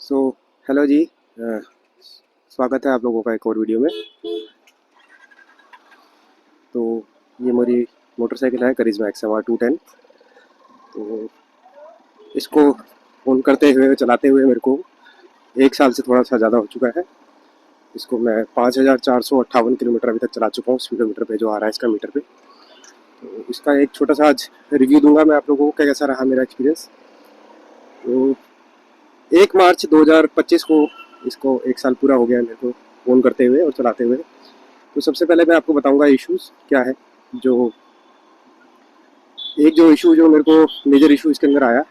So hello जी। अ, स्वागत है आप लोगों का एक और वीडियो में। तो ये मेरी मोटरसाइकिल है करिश्मा XMR 210। तो इसको ऑन करते हुए चलाते हुए मेरे को 1 साल से थोड़ा सा ज़्यादा हो चुका है। इसको मैं 5,458 किलोमीटर अभी तक चला चुका हूँ स्पीडोमीटर पे जो आ रहा है इसका मीटर पे। तो इसका एक छोटा सा आज रिव्यू दूंगा मैं आप लोगों को कैसा रहा मेरा एक्सपीरियंस। तो 1 मार्च 2025 को इसको 1 साल पूरा हो गया है मेरे को ऑन करते हुए और चलाते हुए। तो सबसे पहले मैं आपको बताऊंगा इश्यूज़ क्या है। जो एक जो इशू जो मेरे को मेजर इशू इसके अंदर आया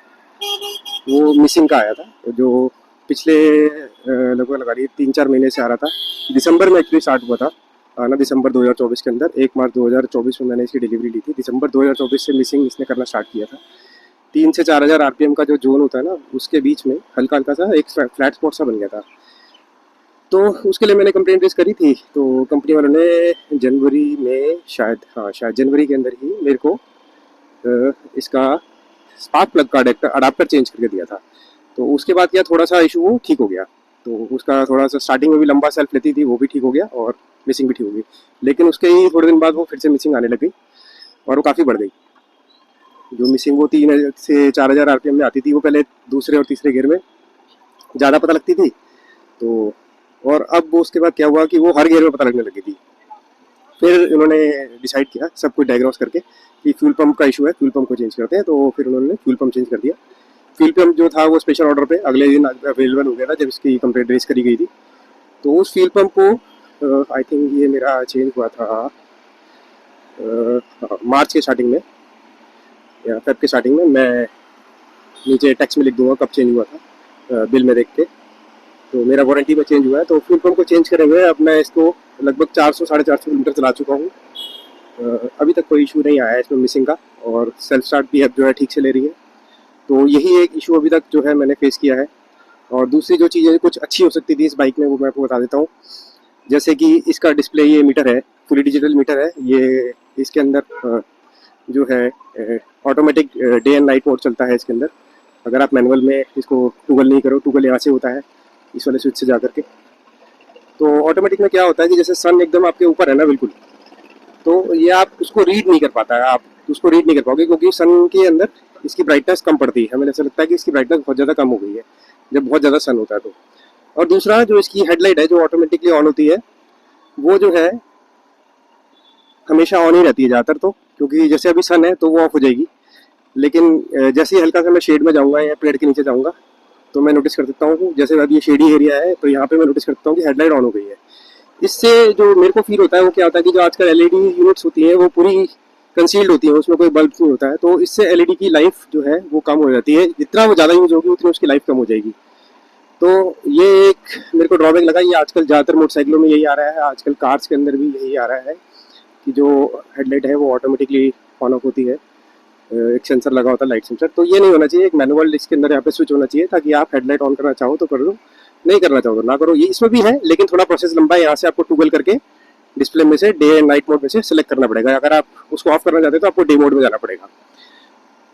वो मिसिंग का आया था। जो पिछले लगभग लगा लीजिए 3-4 महीने से आ रहा था। दिसंबर में एक्चुअली स्टार्ट हुआ था आना, दिसंबर 2024 के अंदर। 1 मार्च 2024 में मैंने इसकी डिलीवरी ली थी। दिसंबर 2024 से मिसिंग इसने करना स्टार्ट किया था। 3 से 4 हज़ार RPM का जो जोन होता है ना, उसके बीच में हल्का हल्का सा एक फ्लैट स्पॉट सा बन गया था। तो उसके लिए मैंने कंप्लेंट रेज करी थी। तो कंपनी वालों ने जनवरी में शायद जनवरी के अंदर ही मेरे को इसका स्पार्क प्लग का अडाप्टर चेंज करके दिया था। तो उसके बाद क्या थोड़ा सा इशू वो ठीक हो गया। तो उसका थोड़ा सा स्टार्टिंग में भी लंबा सेल्फ लेती थी, वो भी ठीक हो गया और मिसिंग भी ठीक हो गई। लेकिन उसके ही थोड़े दिन बाद वो फिर से मिसिंग आने लग गई और वो काफ़ी बढ़ गई। जो मिसिंग वो 3 से 4 हज़ार RPM में आती थी, वो पहले दूसरे और तीसरे गियर में ज़्यादा पता लगती थी। तो और अब वो उसके बाद क्या हुआ कि वो हर गियर में पता लगने लगी थी। फिर उन्होंने डिसाइड किया सब कुछ डायग्नोस करके कि फ्यूल पंप का इशू है, फ्यूल पंप को चेंज करते हैं। तो फिर उन्होंने फ्यूल पंप चेंज कर दिया। फ्यूल पंप जो था वो स्पेशल ऑर्डर पे अगले दिन अवेलेबल हो गया था जब इसकी कंप्लेंट रेज करी गई थी। तो उस फ्यूल पंप को आई थिंक ये मेरा चेंज हुआ था मार्च के स्टार्टिंग में या फेब के स्टार्टिंग में। मैं नीचे टेक्स्ट में लिख दूंगा कब चेंज हुआ था बिल में देख के। तो मेरा वारंटी में चेंज हुआ है। तो फ्यूल पंप को चेंज करे हुए अब मैं इसको लगभग 400-450 किलोमीटर चला चुका हूँ। अभी तक कोई इशू नहीं आया है इसमें मिसिंग का। और सेल्फ स्टार्ट भी अब जो है ठीक से ले रही है। तो यही एक इशू अभी तक जो है मैंने फेस किया है। और दूसरी जो चीज़ें कुछ अच्छी हो सकती थी इस बाइक में वो मैं आपको बता देता हूँ। जैसे कि इसका डिस्प्ले, ये मीटर है, फुली डिजिटल मीटर है ये। इसके अंदर जो है automatic day and night mode चलता है इसके अंदर। अगर आप मैनुअल में इसको टूगल नहीं करो, टूगल यहाँ से होता है इस वाले स्विच से जा करके। तो ऑटोमेटिक में क्या होता है कि जैसे सन एकदम आपके ऊपर है ना बिल्कुल, तो ये आप उसको रीड नहीं कर पाता है, आप उसको रीड नहीं कर पाओगे क्योंकि सन के अंदर इसकी ब्राइटनेस कम पड़ती है। हमें ऐसा लगता है कि इसकी ब्राइटनेस बहुत ज़्यादा कम हो गई है जब बहुत ज़्यादा सन होता है तो। और दूसरा जो इसकी हेडलाइट है जो ऑटोमेटिकली ऑन होती है, वो जो है हमेशा ऑन ही रहती है ज़्यादातर। तो क्योंकि जैसे अभी सन है तो वो ऑफ हो जाएगी। लेकिन जैसे ही हल्का सा मैं शेड में जाऊँगा या पेड़ के नीचे जाऊँगा तो मैं नोटिस कर सकता हूँ, जैसे अब ये शेडी एरिया है तो यहाँ पे मैं नोटिस करता हूँ कि हेडलाइट ऑन हो गई है। इससे जो मेरे को फील होता है वो क्या होता है कि जो आजकल एलईडी यूनिट्स होती हैं वो पूरी कंसील्ड होती है, उसमें कोई बल्ब नहीं होता है। तो इससे एलईडी की लाइफ जो है वो कम हो जाती है। जितना वो ज़्यादा यूज होगी उतनी उसकी लाइफ कम हो जाएगी। तो ये एक मेरे को ड्रॉबैक लगा। ये आजकल ज़्यादातर मोटरसाइकिलों में यही आ रहा है, आजकल कार्स के अंदर भी यही आ रहा है कि जो हेडलाइट है वो ऑटोमेटिकली ऑन ऑफ होती है। एक सेंसर लगा होता है, लाइट सेंसर। तो ये नहीं होना चाहिए। एक मैनुअल इसके अंदर यहाँ पे स्विच होना चाहिए ताकि आप हेडलाइट ऑन करना चाहो तो कर दो, नहीं करना चाहो तो ना करो। ये इसमें भी है लेकिन थोड़ा प्रोसेस लंबा है। यहाँ से आपको टूगल करके डिस्प्ले में से डे एंड नाइट मोड में से सिलेक्ट करना पड़ेगा। अगर आप उसको ऑफ करना चाहते हो तो आपको डे मोड में जाना पड़ेगा।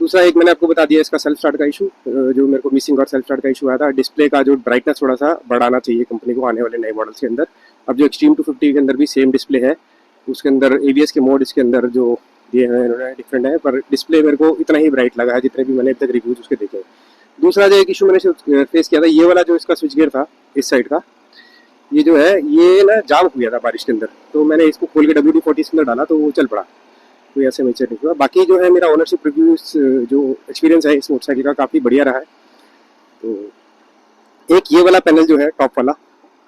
दूसरा एक मैंने आपको बता दिया इसका सेल्फ स्टार्ट का इशू, जो मेरे को मिसिंग और सेल्फ स्टार्ट का इशू आया था। डिस्प्ले का जो ब्राइटनेस थोड़ा सा बढ़ाना चाहिए कंपनी को आने वाले नए मॉडल्स के अंदर। अब जो एक्सट्रीम 250 के अंदर भी सेम डिस्प्ले है, उसके अंदर एबीएस के मोड इसके अंदर जो दिए हैं इन्होंने डिफरेंट है, पर डिस्प्ले मेरे को इतना ही ब्राइट लगा है जितने भी मैंने अब तक रिव्यूज उसके देखे। दूसरा जो एक इशू मैंने फेस किया था, ये वाला जो इसका स्विच गियर था इस साइड का, ये जो है ये ना जाम हो गया था बारिश के अंदर। तो मैंने इसको खोल के WD-40 इसके अंदर डाला तो वो चल पड़ा। कोई ऐसे मेजर नहीं हुआ। बाकी जो है मेरा ओनरशिप रिव्यू जो एक्सपीरियंस है इस मोटरसाइकिल का काफ़ी बढ़िया रहा है। तो एक ये वाला पैनल जो है टॉप वाला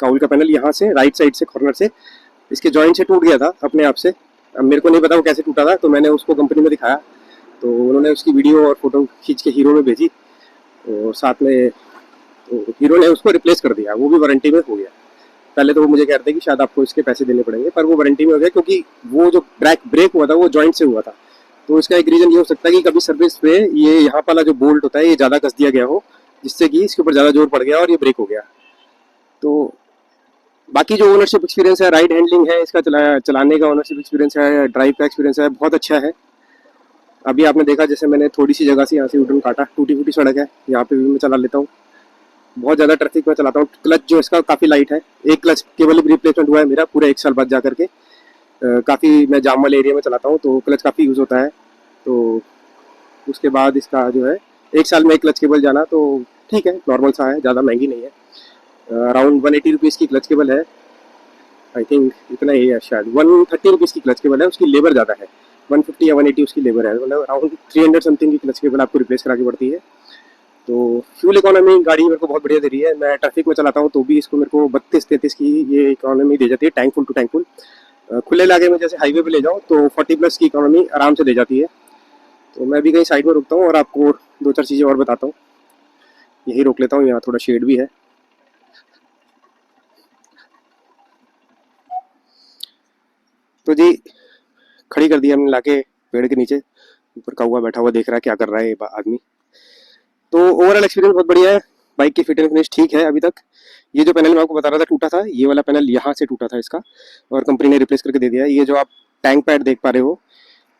काउल का पैनल, यहाँ से राइट साइड से कॉर्नर से इसके जॉइंट से टूट गया था अपने आप से। अब मेरे को नहीं पता वो कैसे टूटा था। तो मैंने उसको कंपनी में दिखाया तो उन्होंने उसकी वीडियो और फोटो खींच के हीरो में भेजी। और साथ में तो हीरो ने उसको रिप्लेस कर दिया, वो भी वारंटी में हो गया। पहले तो वो मुझे कह रहे थे कि शायद आपको इसके पैसे देने पड़ेंगे, पर वो वारंटी में हो गया क्योंकि वो जो ब्रेक हुआ था वो जॉइंट से हुआ था। तो इसका एक रीज़न ये हो सकता है कि कभी सर्विस पे ये यहाँ वाला जो बोल्ट होता है ये ज़्यादा कस दिया गया हो, जिससे कि इसके ऊपर ज़्यादा जोर पड़ गया और ये ब्रेक हो गया। तो बाकी जो ओनरशिप एक्सपीरियंस है, राइड हैंडलिंग है, इसका चलाने का ओनरशिप एक्सपीरियंस है, ड्राइव का एक्सपीरियंस है, बहुत अच्छा है। अभी आपने देखा जैसे मैंने थोड़ी सी जगह से यहाँ से यूटर्न काटा, टूटी फूटी सड़क है, यहाँ पे भी मैं चला लेता हूँ। बहुत ज़्यादा ट्रैफिक में चलाता हूँ। क्लच जो इसका काफ़ी लाइट है, एक क्लच केवल भी रिप्लेसमेंट हुआ है मेरा पूरे 1 साल बाद जा करके। काफ़ी मैं जाम वाले एरिया में चलाता हूँ तो क्लच काफ़ी यूज़ होता है। तो उसके बाद इसका जो है 1 साल में एक क्लच केबल जाना तो ठीक है, नॉर्मल सा है, ज़्यादा महंगी नहीं है। अराउंड 180 रुपीज़ की क्लच केबल है, आई थिंक इतना ही है शायद। 130 रुपीज़ की क्लच केबल है, उसकी लेबर ज़्यादा है। 150 या 180 उसकी लेबर है, मतलब अराउंड 300 समथिंग की क्लच केबल आपको रिप्लेस करा के पड़ती है। तो फ्यूल इकोनॉमी गाड़ी मेरे को बहुत बढ़िया दे रही है। मैं ट्रैफिक में चलाता हूँ तो भी इसको मेरे को 32-33 की ये इकोनॉमी दे जाती है, tank full to tank full. खुले इलाके में जैसे हाईवे पे ले जाओ तो 40+ की इकोनॉमी आराम से दे जाती है। तो मैं भी कहीं साइड में रुकता हूँ और आपको 2-4 चीज़ें और बताता हूँ। यही रोक लेता हूँ, यहाँ थोड़ा शेड भी है। तो जी खड़ी कर दी हमने लाके पेड़ के नीचे। ऊपर कौवा बैठा हुआ देख रहा है क्या कर रहा है ये आदमी। तो ओवरऑल एक्सपीरियंस बहुत बढ़िया है। बाइक की फिट एंड फिनिश ठीक है अभी तक। ये जो पैनल मैं आपको बता रहा था टूटा था, ये वाला पैनल यहाँ से टूटा था इसका, और कंपनी ने रिप्लेस करके दे दिया है। ये जो आप टैंक पैड देख पा रहे हो,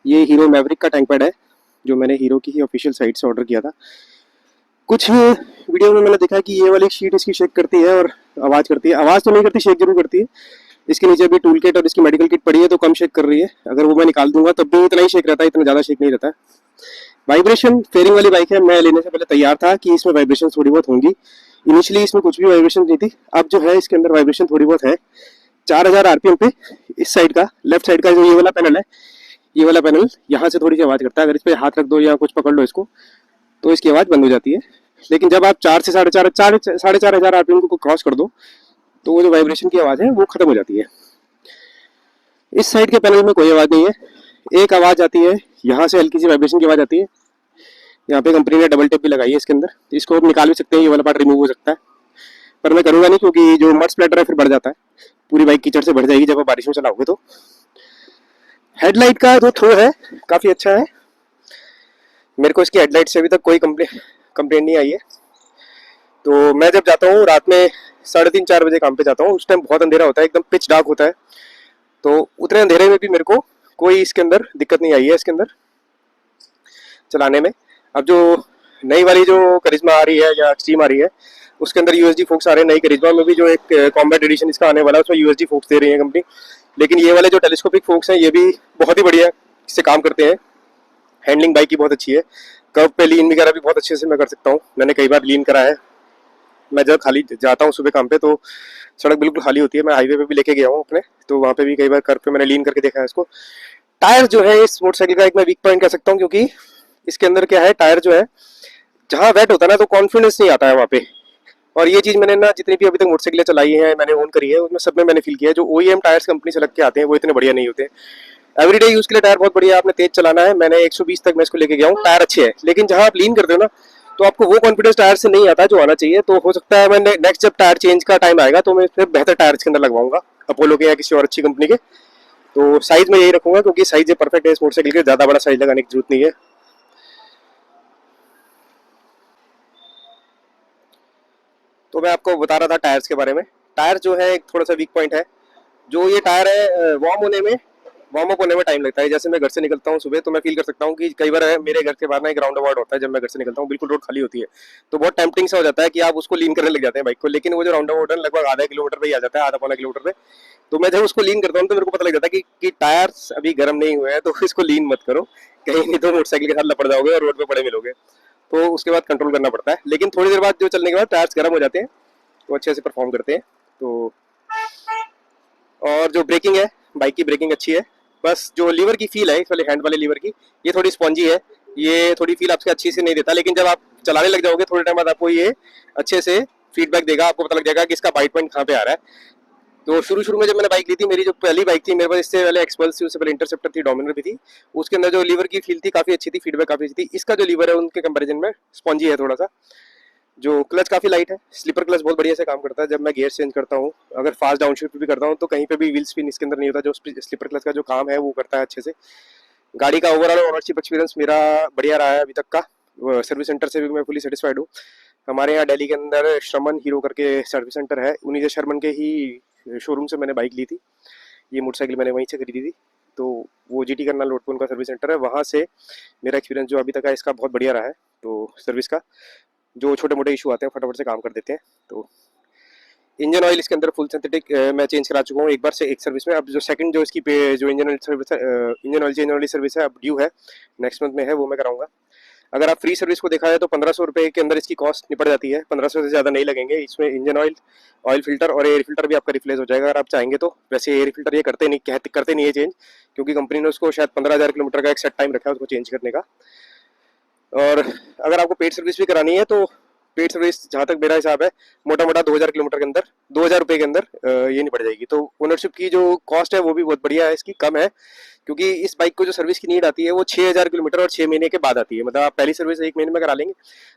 ये हीरो मैवरिक का टैंक पैड है, जो मैंने हीरो की ही ऑफिशियल साइट से ऑर्डर किया था। कुछ वीडियो में मैंने देखा कि ये वाली शीट इसकी शेक करती है और आवाज़ करती है। आवाज़ तो नहीं करती, शेक जरूर करती है। इसके नीचे अभी टूल किट और इसकी मेडिकल किट पड़ी है तो कम शेक कर रही है। अगर वो मैं निकाल दूंगा तब भी इतना ही शेक रहता है, इतना ज़्यादा शेक नहीं रहता है। वाइब्रेशन फेयरिंग वाली बाइक है, मैं लेने से पहले तैयार था कि इसमें वाइब्रेशन थोड़ी बहुत होंगी। इनिशियली इसमें कुछ भी वाइब्रेशन नहीं थी, अब जो है इसके अंदर वाइब्रेशन थोड़ी बहुत है। 4000 आरपीएम पे इस साइड का, लेफ्ट साइड का जो ये वाला पैनल है, ये वाला पैनल यहाँ से थोड़ी सी आवाज़ करता है। अगर इस पर हाथ रख दो या कुछ पकड़ लो इसको तो इसकी आवाज़ बंद हो जाती है। लेकिन जब आप 4 से 4.5 आरपीएम को क्रॉस कर दो तो वो जो वाइब्रेशन की आवाज़ है वो खत्म हो जाती है। इस साइड के पैनल में कोई आवाज़ नहीं है। एक आवाज़ आती है यहाँ से, हल्की सी वाइब्रेशन की आवाज़ आती है। यहाँ पे कंपनी ने डबल टेप भी लगाई है इसके अंदर, इसको आप निकाल भी सकते हैं, ये वाला पार्ट रिमूव हो सकता है, पर मैं करूँगा नहीं क्योंकि जो मड स्प्लैटर है फिर बढ़ जाता है, पूरी बाइक कीचड़ से भर जाएगी जब आप बारिश में चलाओगे तो। हेडलाइट का जो थ्रो है काफ़ी अच्छा है, मेरे को इसकी हेडलाइट से अभी तक कोई कंप्लेंट नहीं आई है। तो मैं जब जाता हूँ रात में 3:30-4 बजे काम पे जाता हूँ, उस टाइम बहुत अंधेरा होता है, एकदम पिच डार्क होता है। तो उतने अंधेरे में भी मेरे को कोई इसके अंदर दिक्कत नहीं आई है इसके अंदर चलाने में। अब जो नई वाली जो करिश्मा आ रही है या एक्सट्रीम आ रही है, उसके अंदर यूएसडी फोक्स आ रहे हैं। नई करिश्मा में भी जो एक कॉम्बैट एडिशन इसका आने वाला है उसमें यूएसडी फोक्स दे रही है कंपनी। लेकिन ये वाले जो टेलीस्कोपिक फोक्स हैं ये भी बहुत ही बढ़िया इससे काम करते हैं। हैंडलिंग बाइक की बहुत अच्छी है, कर्व पे लीन वगैरह भी बहुत अच्छे से मैं कर सकता हूँ। मैंने कई बार लीन करा है। मैं जब खाली जाता हूँ सुबह काम पे तो सड़क बिल्कुल खाली होती है, मैं हाईवे पे भी लेके गया हूँ अपने, तो वहाँ पे भी कई बार कर्व पे मैंने लीन करके देखा है इसको। टायर जो है इस मोटरसाइकिल का एक मैं वीक पॉइंट कह सकता हूँ, क्योंकि इसके अंदर क्या है, टायर जो है जहाँ वेट होता है ना तो कॉन्फिडेंस नहीं आता है वहाँ पे। और ये चीज़ मैंने ना जितनी भी अभी तक मोटरसाइकिलें चलाई हैं, मैंने ओन करी है, उसमें सब में मैंने फील किया है जो ओईएम टायर्स कंपनी से लग के आते हैं वो इतने बढ़िया नहीं होते। एवरीडे यूज के लिए टायर बहुत बढ़िया, आपने तेज चलाना है, मैंने 120 तक मैं इसको लेके गया हूँ, टायर अच्छे हैं। लेकिन जहाँ आप लीन करते हो ना तो आपको वो कॉन्फिडेंस टायर से नहीं आता जो आना चाहिए। तो हो सकता है मैं नेक्स्ट जब टायर चेंज का टाइम आएगा तो मैं फिर बेहतर टायर इसके अंदर लगवाऊंगा, अपोलो के या किसी और अच्छी कंपनी के। तो साइज में यही रखूंगा क्योंकि साइज परफेक्ट है इस मोटरसाइकिल के, ज़्यादा बड़ा साइज लगाने की जरूरत नहीं है। तो मैं आपको बता रहा था टायर्स के बारे में। टायर जो है एक थोड़ा सा वीक पॉइंट है। जो ये टायर है वार्म अप होने में टाइम लगता है। जैसे मैं घर से निकलता हूँ सुबह तो मैं फील कर सकता हूँ कि कई बार मेरे घर के बाहर ना एक राउंड अबाउट होता है, जब मैं घर से निकलता हूँ बिल्कुल रोड खाली होती है तो बहुत टेम्पटिंग सा हो जाता है कि आप उसको लीन करने लग जाते हैं बाइक को। लेकिन वो जो राउंड अबाउट है लगभग आधा किलोमीटर पे ही आ जाता है, आधा पौना किलोमीटर पे। तो मैं जब उसको लीन करता हूँ तो मेरे को पता लग जाता है कि टायर्स अभी गर्म नहीं हुए हैं, तो इसको लीन मत करो, कहीं नहीं तो मोटरसाइकिल के साथ लपड़ जाओगे और रोड पे पड़े मिलोगे। तो उसके बाद कंट्रोल करना पड़ता है। लेकिन थोड़ी देर बाद जो चलने के बाद टायर्स गर्म हो जाते हैं तो अच्छे से परफॉर्म करते हैं। तो और जो ब्रेकिंग है, बाइक की ब्रेकिंग अच्छी है। बस जो लीवर की फील है इस वाले हैंड वाले लीवर की, ये थोड़ी स्पॉन्जी है, ये थोड़ी फील आपसे अच्छी से नहीं देता। लेकिन जब आप चलाने लग जाओगे थोड़े टाइम बाद आपको ये अच्छे से फीडबैक देगा, आपको पता लग जाएगा कि इसका बाइट पॉइंट कहाँ पे आ रहा है। तो शुरू शुरू में जब मैंने बाइक ली थी, मेरी जो पहली बाइक थी मेरे पास, इससे पहले एक्सपल्स थी, उससे पहले इंटरसेप्टर थी, डोमिनर भी थी, उसके अंदर जो लीवर की फील थी काफी अच्छी थी, फीडबैक काफी अच्छी थी। इसका जो लीवर है उनके कंपेरिजन में स्पॉन्जी है थोड़ा सा। जो क्लच काफ़ी लाइट है, स्लीपर क्लच बहुत बढ़िया से काम करता है। जब मैं गियर चेंज करता हूँ, अगर फास्ट डाउनशिफ्ट भी करता हूँ तो कहीं पे भी व्हील स्पिन इसके अंदर नहीं होता। जो स्लीपर क्लच का जो काम है वो करता है अच्छे से। गाड़ी का ओवरऑल ओनरशिप एक्सपीरियंस मेरा बढ़िया रहा है अभी तक का। सर्विस सेंटर से भी मैं फुली सेटिस्फाइड हूँ। हमारे यहाँ दिल्ली के अंदर श्रमन हीरो करके सर्विस सेंटर है, उन्हीं से शर्मन के ही शोरूम से मैंने बाइक ली थी। ये मोटरसाइकिल मैंने वहीं से खरीदी थी। तो वो जीटी करनाल रोड पर उनका सर्विस सेंटर है, वहाँ से मेरा एक्सपीरियंस जो अभी तक है इसका बहुत बढ़िया रहा है। तो सर्विस का जो छोटे मोटे इशू आते हैं फटाफट से काम कर देते हैं। तो इंजन ऑयल इसके अंदर फुल सिंथेटिक मैं चेंज करा चुका हूँ एक बार से एक सर्विस में। अब जो सेकंड जो इसकी जो इंजन ऑयल सर्विस है, इंजन ऑयल चेंज वाली सर्विस है, अब ड्यू है, नेक्स्ट मंथ में है, वो मैं कराऊंगा। अगर आप फ्री सर्विस को देखा है तो 1500 रुपये के अंदर इसकी कॉस्ट निपट जाती है, 1500 से ज़्यादा नहीं लगेंगे। इसमें इंजन ऑयल, ऑयल फिल्टर और एयर फिल्टर भी आपका रिप्लेस हो जाएगा अगर आप चाहेंगे तो। वैसे एयर फिल्टर ये करते नहीं है चेंज, क्योंकि कंपनी ने उसको शायद 15,000 किलोमीटर का एक सेट टाइम रखा है उसको चेंज करने का। और अगर आपको पेड सर्विस भी करानी है तो पेड सर्विस जहाँ तक मेरा हिसाब है मोटा मोटा 2000 किलोमीटर के अंदर, 2000 रुपये के अंदर ये नहीं पड़ जाएगी। तो ओनरशिप की जो कॉस्ट है वो भी बहुत बढ़िया है, इसकी कम है, क्योंकि इस बाइक को जो सर्विस की नीड आती है वो 6000 किलोमीटर और 6 महीने के बाद आती है। मतलब आप पहली सर्विस 1 महीने में करा लेंगे,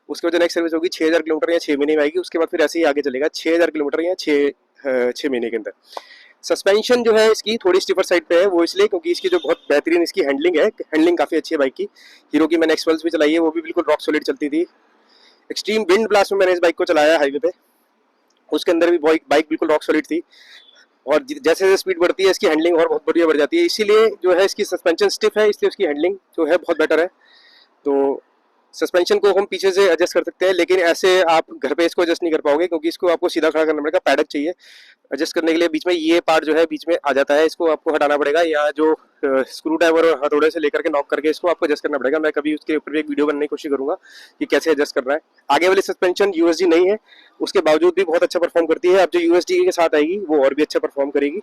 उसके बाद जो नेक्स्ट सर्विस होगी 6000 किलोमीटर या 6 महीने में आएगी, उसके बाद फिर ऐसे ही आगे चलेगा 6000 किलोमीटर या 6 महीने के अंदर। सस्पेंशन जो है इसकी थोड़ी स्टिफर साइड पे है, वो इसलिए क्योंकि इसकी जो बहुत बेहतरीन इसकी हैंडलिंग है, हैंडलिंग काफ़ी अच्छी है बाइक की। हीरो की मैंने एक्सपल्स भी चलाई है, वो भी बिल्कुल रॉक सॉलिड चलती थी। एक्सट्रीम विंड ब्लास्ट में मैंने इस बाइक को चलाया हाईवे पे, उसके अंदर भी बाइक बिल्कुल रॉक सॉलिड थी। और जैसे जैसे स्पीड बढ़ती है इसकी हैंडलिंग और बहुत बढ़िया बढ़ जाती है। इसीलिए जो है इसकी सस्पेंशन स्टिफ है, इसलिए उसकी हैंडलिंग जो है बहुत बेटर है। तो सस्पेंशन को हम पीछे से एडजस्ट कर सकते हैं, लेकिन ऐसे आप घर पे इसको एडजस्ट नहीं कर पाओगे, क्योंकि इसको आपको सीधा खड़ा करना पड़ेगा, पैडक चाहिए एडजस्ट करने के लिए। बीच में ये पार्ट जो है बीच में आ जाता है, इसको आपको हटाना पड़ेगा, या जो स्क्रू ड्राइवर और हथौड़े से लेकर के नॉक करके इसको आपको एडजस्ट करना पड़ेगा। मैं कभी उसके ऊपर भी एक वीडियो बनाने की कोशिश करूंगा कि कैसे एडजस्ट करना है। आगे वाली सस्पेंशन यूएसडी नहीं है, उसके बावजूद भी बहुत अच्छा परफॉर्म करती है। अब जो यूएसडी के साथ आएगी वो और भी अच्छा परफॉर्म करेगी।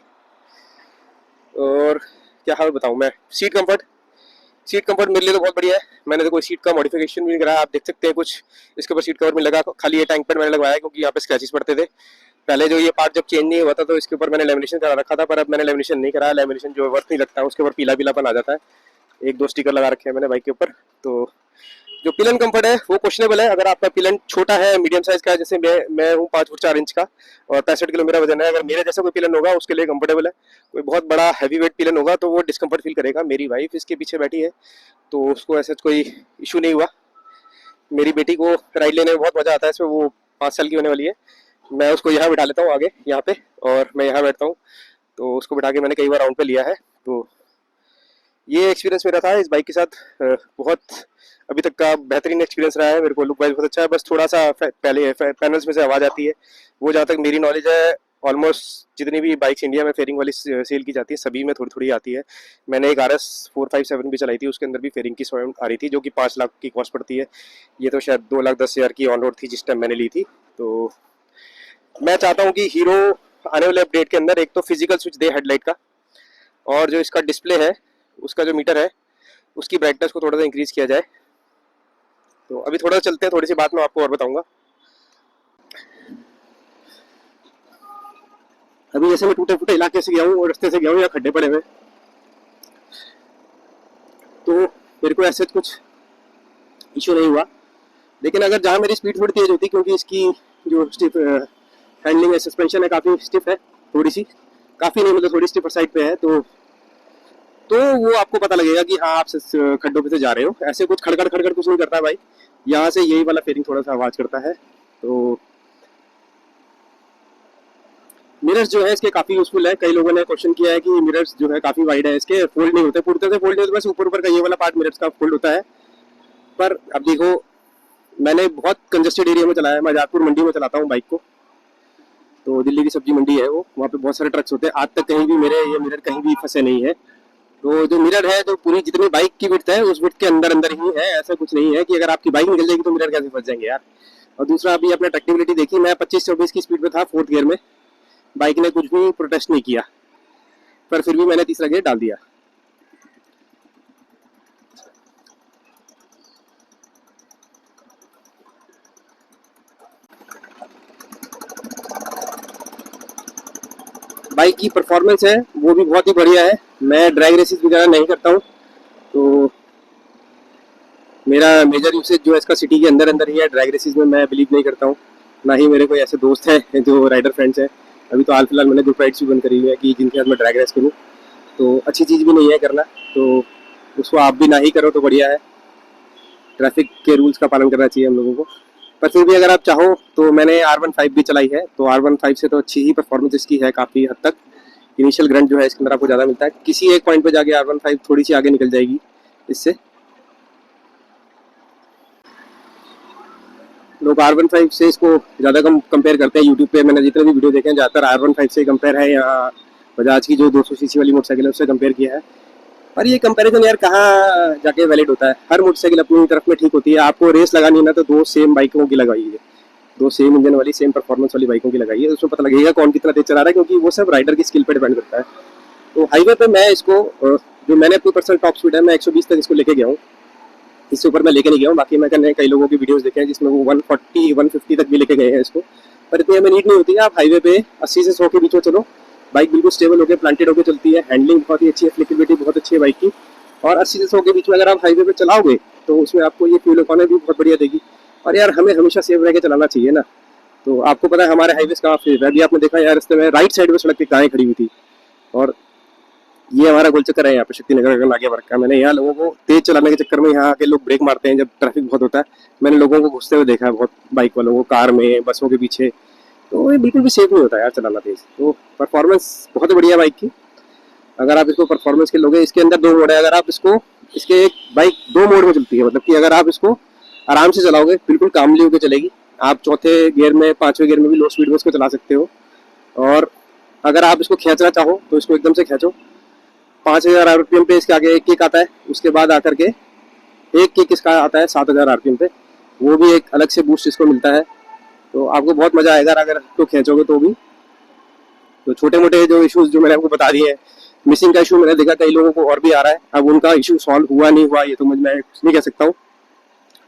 और क्या हाल बताऊँ मैं, सीट कंफर्ट मेरे लिए तो बहुत बढ़िया है। मैंने तो कोई सीट का मॉडिफिकेशन भी नहीं कराया, आप देख सकते हैं कुछ इसके ऊपर सीट कवर में लगा, खाली ये टैंक पैड मैंने लगवाया है क्योंकि यहाँ पे स्क्रैचेस पड़ते थे। पहले जो ये पार्ट जब चेंज नहीं हुआ था तो इसके ऊपर मैंने लेमिनेशन करा रखा था, पर अब मैंने लेमिनेशन नहीं कराया। लेमिनेशन जो वर्थ नहीं लगता है, उसके ऊपर पीला पीलापन आ जाता है। 1-2 स्टिकर लगा रखे हैं मैंने बाइक के ऊपर। तो जो पिलन कंफर्ट है वो क्वेश्चनेबल है। अगर आपका पिलन छोटा है, मीडियम साइज का है, जैसे मैं हूँ 5 फुट 4 इंच का और 65 किलो मेरा वजन है, अगर मेरे जैसा कोई पिलन होगा उसके लिए कंफर्टेबल है। कोई बहुत बड़ा हैवी वेट पिलन होगा तो वो डिस्कम्फर्ट फील करेगा। मेरी वाइफ इसके पीछे बैठी है तो उसको ऐसा कोई इशू नहीं हुआ। मेरी बेटी को राइड लेने में बहुत मज़ा आता है इसमें, वो 5 साल की होने वाली है। मैं उसको यहाँ बिठा लेता हूँ आगे यहाँ पे, और मैं यहाँ बैठता हूँ, तो उसको बिठा के मैंने कई बार राउंड पे लिया है। तो ये एक्सपीरियंस मेरा था इस बाइक के साथ, बहुत अभी तक का बेहतरीन एक्सपीरियंस रहा है। मेरे को लुक वाइज बहुत अच्छा है, बस थोड़ा सा पहले पैनल्स में से आवाज़ आती है। वो जहाँ तक मेरी नॉलेज है, ऑलमोस्ट जितनी भी बाइक्स इंडिया में फेयरिंग वाली सेल की जाती है सभी में थोड़ी थोड़ी आती है। मैंने एक RS 457 भी चलाई थी, उसके अंदर भी फेयरिंग की साउंड आ रही थी, जो कि 5 लाख की कॉस्ट पड़ती है। ये तो शायद 2,10,000 की ऑन रोड थी जिस टाइम मैंने ली थी। तो मैं चाहता हूँ कि हीरो आने वाले अपडेट के अंदर एक तो फिजिकल स्विच दे हेडलाइट का, और जो इसका डिस्प्ले है उसका जो मीटर है उसकी ब्राइटनेस को थोड़ा सा इंक्रीज किया जाए। तो अभी थोड़ा चलते हैं, थोड़ी सी बात मैं आपको और बताऊंगा। अभी जैसे मैं टूटे फूटे इलाके से गया हूँ और रास्ते से गया हूँ या खड्डे पड़े हुए, तो मेरे को ऐसे कुछ इशू नहीं हुआ। लेकिन अगर जहाँ मेरी स्पीड थोड़ी तेज होती, क्योंकि इसकी जो स्टिफ हैंडलिंग है, सस्पेंशन है, काफ़ी स्टिफ है, थोड़ी सी, काफ़ी नहीं मतलब थोड़ी स्टिफर साइड पे है, तो वो आपको पता लगेगा कि हाँ आप खड्डों पे से जा रहे हो। ऐसे कुछ खड़खड़ खड़खड़ कुछ नहीं करता है भाई, यहाँ से यही वाला फेयरिंग थोड़ा सा आवाज़ करता है। तो मिरर्स जो है इसके काफ़ी यूजफुल है। कई लोगों ने क्वेश्चन किया है कि मिरर्स जो है काफ़ी वाइड है, इसके फोल्ड नहीं होते, पूरी तरह से फोल्ड नहीं होते, बस ऊपर ऊपर का ये वाला पार्ट मिरर्स का फोल्ड होता है। पर अब देखो, मैंने बहुत कंजेस्टेड एरिया में चलाया है, मैं जातपुर मंडी में चलाता हूँ बाइक को, तो दिल्ली की सब्जी मंडी है वो, वहाँ पे बहुत सारे ट्रक्स होते हैं। आज तक कहीं भी मेरे ये मिरर कहीं भी फंसे नहीं है। तो जो मिरर है, जो पूरी जितनी बाइक की विड्थ है उस विड्थ के अंदर अंदर ही है। ऐसा कुछ नहीं है कि अगर आपकी बाइक निकल जाएगी तो मिरर कैसे फंस जाएंगे यार। और दूसरा, अभी आपने ट्रैक्टिबिलिटी देखी, मैं 25-24 की स्पीड पे था 4th गियर में, बाइक ने कुछ भी प्रोटेस्ट नहीं किया, पर फिर भी मैंने तीसरा गियर डाल दिया। बाइक की परफॉर्मेंस है वो भी बहुत ही बढ़िया है। मैं ड्रैग रेसेस वगैरह नहीं करता हूँ, तो मेरा मेजर यूसेज जो है इसका सिटी के अंदर अंदर ही है। ड्रैग रेसेस में मैं बिलीव नहीं करता हूँ, ना ही मेरे कोई ऐसे दोस्त हैं जो राइडर फ्रेंड्स हैं। अभी तो हाल फिलहाल मैंने ग्रुप राइड्स भी बंद करी हुई है कि जिनके साथ मैं ड्रैग रेस करूँ, तो अच्छी चीज़ भी नहीं है करना, तो उसको आप भी ना ही करो तो बढ़िया है। ट्रैफिक के रूल्स का पालन करना चाहिए हम लोगों को। पर फिर भी अगर आप चाहो तो मैंने R15 भी चलाई है, तो R15 से तो अच्छी ही परफॉर्मेंस इसकी है काफ़ी हद तक। इनिशियल ग्रंट जो है इसके अंदर आपको ज़्यादा मिलता है, किसी एक पॉइंट पे जाके R15 थोड़ी सी आगे निकल जाएगी इससे। लोग R15 से इसको ज़्यादा कम कंपेयर करते हैं यूट्यूब पे। मैंने जितने भी वीडियो देखे हैं ज़्यादातर R15 से कंपेयर है, या बजाज की जो 200 सीसी वाली मोटरसाइकिल है उससे कंपेयर किया है। और ये कंपैरिजन यार कहाँ जाके वैलिड होता है। हर मोटरसाइकिल अपनी तरफ में ठीक होती है। आपको रेस लगानी है ना तो दो सेम बाइकों की लगाइए, दो सेम इंजन वाली सेम परफॉर्मेंस वाली बाइकों की लगाइए, उसमें पता लगेगा कौन कितना तेज चला रहा है, क्योंकि वो सब राइडर की स्किल पे डिपेंड करता है। तो हाईवे पे मैं इसको जो मैंने अपनी पर्सनल टॉप स्पीड है मैं 120 तक इसको लेके गया हूँ, इससे ऊपर मैं लेके नहीं गया हूँ। बाकी मैंने कई लोगों की वीडियोस देखे हैं जिसमें वो 140 150 तक भी लेके गए हैं इसको, पर इतनी हमें नीड नहीं होती है। आप हाईवे पे 80 से 100 के बीच में चलो, बाइक बिल्कुल स्टेबल होकर प्लांटेड होकर चलती है, हैंडलिंग बहुत ही अच्छी है, फ्लेक्सिबिलिटी बहुत अच्छी है बाइक की। और 80 से 100 के बीच में अगर आप हाईवे पे चलाओगे तो उसमें आपको ये फ्यूल इकोनॉमी भी बहुत बढ़िया देगी। और यार हमें हमेशा सेफ रह के चलाना चाहिए ना। तो आपको पता है हमारे हाईवेज कहाँ सेफ है। अभी आपने देखा यार रास्ते में राइट साइड में सड़क पे गायें खड़ी हुई थी, और ये हमारा गोल चक्कर है यहाँ पे शक्ति नगर का नागे वर्ग का। मैंने यहाँ लोगों को तेज चलाने के चक्कर में यहाँ के लोग ब्रेक मारते हैं जब ट्रैफिक बहुत होता है। मैंने लोगों को घुसते हुए देखा है बहुत, बाइक वालों को, कार में, बसों के पीछे। तो ये बिल्कुल भी सेफ नहीं होता यार चलाना तेज। तो परफॉर्मेंस बहुत बढ़िया बाइक की। अगर आप इसको परफॉर्मेंस के लोगे, इसके अंदर दो मोड है। अगर आप इसको, इसके एक बाइक दो मोड में चलती है, मतलब कि अगर आप इसको आराम से चलाओगे बिल्कुल कामली होकर चलेगी। आप चौथे गियर में, पांचवें गियर में भी लो स्पीड में इसको चला सकते हो। और अगर आप इसको खींचना चाहो तो इसको एकदम से खींचो। 5000 आरपीएम पे इसके आगे एक किक आता है, उसके बाद आकर के एक किक इसका आता है 7000 आरपीएम पे, वो भी एक अलग से बूस्ट इसको मिलता है। तो आपको बहुत मजा आएगा अगर इसको खींचोगे तो भी। तो छोटे मोटे जो इश्यूज जो मैंने आपको बता दिए हैं, मिसिंग का इशू मैंने देखा कई लोगों को और भी आ रहा है। अब उनका इशू सॉल्व हुआ नहीं हुआ ये तो मैं कुछ नहीं कह सकता हूँ।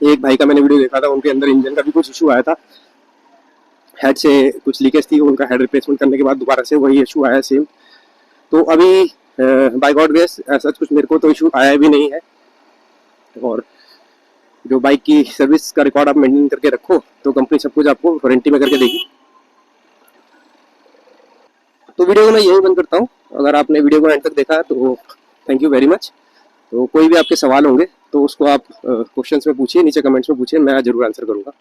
एक भाई का मैंने वीडियो देखा था, उनके अंदर इंजन का भी कुछ इशू आया था, हेड से कुछ लीकेज थी, उनका हेड रिप्लेसमेंट करने के बाद दोबारा से वही इशू आया सेम। तो अभी बाय गॉड ग्रेस ऐसा कुछ मेरे को तो इशू आया भी नहीं है। और जो बाइक की सर्विस का रिकॉर्ड आप मेंटेन करके रखो तो कंपनी सब कुछ आपको वारंटी में करके देगी। तो वीडियो को मैं यही बंद करता हूँ। अगर आपने वीडियो को एंड तक देखा तो थैंक यू वेरी मच। तो कोई भी आपके सवाल होंगे तो उसको आप क्वेश्चंस में पूछिए, नीचे कमेंट्स में पूछिए, मैं जरूर आंसर करूँगा।